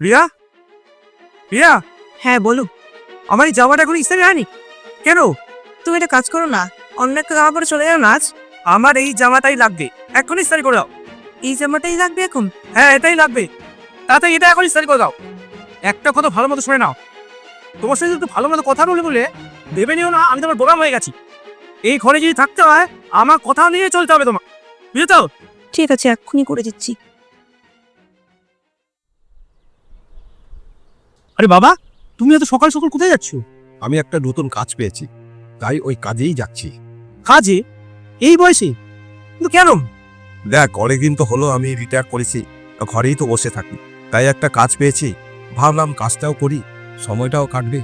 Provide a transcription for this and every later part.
রিয়া, রিয়া, হ্যাঁ বলুন। আমার এই জামাটা এখন ইস্ত্রি হয়নি কেন? তুমি একটা কাজ করো না, অন্য একটা জামা পরে চলে যাও না আজ। আমার এই জামাটাই লাগবে, এখন ইস্ত্রি করে দাও। এই জামাটাই লাগবে এখন? হ্যাঁ এটাই লাগবে, তাতে এটা এখন ইস্ত্রি করে দাও। একটা কথা ভালো মতো শুনে নাও, তোমার সাথে একটু ভালো মতো কথা বলে বলে ভেবে নিও না আমি তোমার বোকাম হয়ে গেছি। এই ঘরে যদি থাকতে হয় আমার কথা নিয়ে চলতে হবে তোমার, বুঝলে তো? ঠিক আছে, এক্ষুনি করে দিচ্ছি। আরে বাবা, তুমি এত সকাল সকাল কোথায় যাচ্ছ? আমি একটা নতুন কাজ পেয়েছি, তাই ওই কাজেই যাচ্ছি। কাজে? এই বয়সে? কিন্তু কেন? দেখ, অনেকদিন তো হলো আমি রিটায়ার করেছি, ঘরেই তো বসে থাকি, তাই একটা কাজ পেয়েছি। ভাবলাম কাজটাও করি, সময়টাও কাটবে,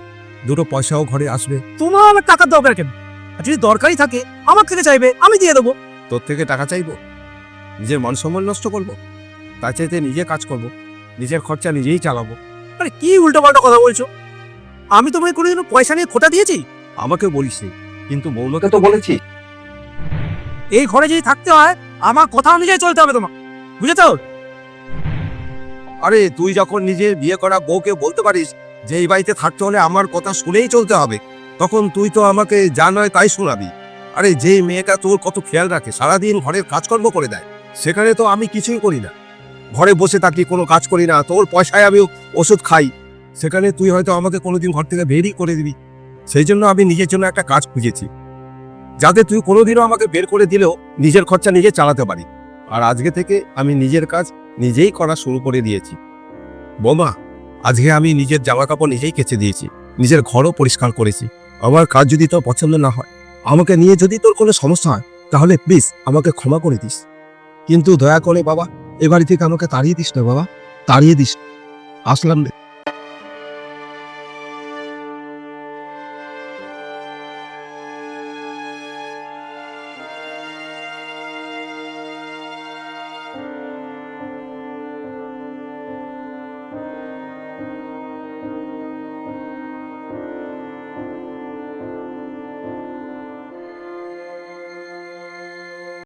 দুটো পয়সাও ঘরে আসবে। তোমার আমার টাকার দরকার কেন? আর যদি দরকারই থাকে আমার থেকে চাইবে, আমি দিয়ে দেবো। তোর থেকে টাকা চাইবো? নিজের মান সম্মান নষ্ট করবো? তার চাইতে নিজে কাজ করব, নিজের খরচা নিজেই চালাবো। আরে কি উল্টো পাল্টা কথা বলছো? আমি তোমাকে কোনোদিনও পয়সা নিয়ে খোটা দিয়েছি? আমাকে বলিস নি, কিন্তু বৌমাকে তো বলেছি। এই ঘরে যদি থাকতে হয় আমার কথা অনুযায়ী চলতে হবে তোমার, বুঝেছো? আরে তুই যখন নিজে বিয়ে করা বউকে বলতে পারিস যে এই বাড়িতে থাকতে হলে আমার কথা শুনেই চলতে হবে, তখন তুই তো আমাকে যা নয় তাই শোনাবি। আরে যে মেয়েটা তোর কত খেয়াল রাখে, সারাদিন ঘরের কাজকর্ম করে দেয়, সেখানে তো আমি কিছুই করি না, ঘরে বসে থাকি, কোনো কাজ করি না, তোর পয়সায় আমি ওষুধ খাই, সেখানে তুই হয়তো আমাকে কোনোদিন ঘর থেকে বেরই করে দিবি। সেই জন্য আমি নিজের জন্য একটা কাজ খুঁজেছি, যাতে তুই কোনোদিনও আমাকে বের করে দিলেও নিজের খরচা নিজে চালাতে পারি। আর আজকে থেকে আমি নিজের কাজ নিজেই করা শুরু করে দিয়েছি। বৌমা, আজকে আমি নিজের জামা কাপড় নিজেই কেচে দিয়েছি, নিজের ঘরও পরিষ্কার করেছি। আমার কাজ যদি তোর পছন্দ না হয়, আমাকে নিয়ে যদি তোর কোনো সমস্যা হয়, তাহলে প্লিজ আমাকে ক্ষমা করে দিস, কিন্তু দয়া করে বাবা এ বাড়ি থেকে আমাকে তাড়িয়ে দিস না বাবা, তাড়িয়ে দিস। আসলাম রে।